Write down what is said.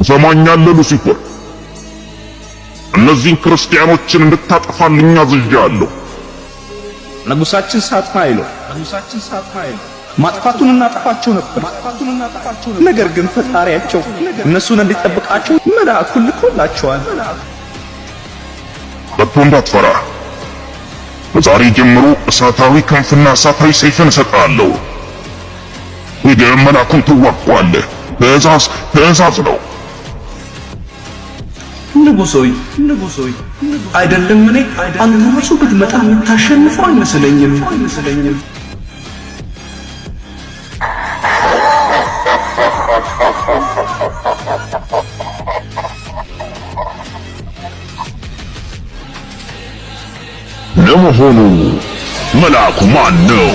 ሰማኛለህ ሉሲፈር እነዚህን ክርስቲያኖችን እንድታጠፋልኝ አዝዣለሁ ንጉሳችን ሳጥናኤል ማጥፋቱን እናጠፋቸው ነበር ነገር ግን ፈጣሪያቸው እነሱን እንዲጠብቃቸው መልአኩን ልኮላቸዋል ከቶ እንዳትፈራ ከዛሬ ጀምሮ እሳታዊ ክንፍና እሳታዊ ሰይፍን እሰጥሃለሁ ሄደህ መልአኩን ትዋጋዋለህ ትእዛዝ ነው ንጉሶይ አይደለም እኔ አንተ ራሱ ብትመጣ የምታሸንፈው አይመስለኝም ለመሆኑ መልአኩ ማን ነው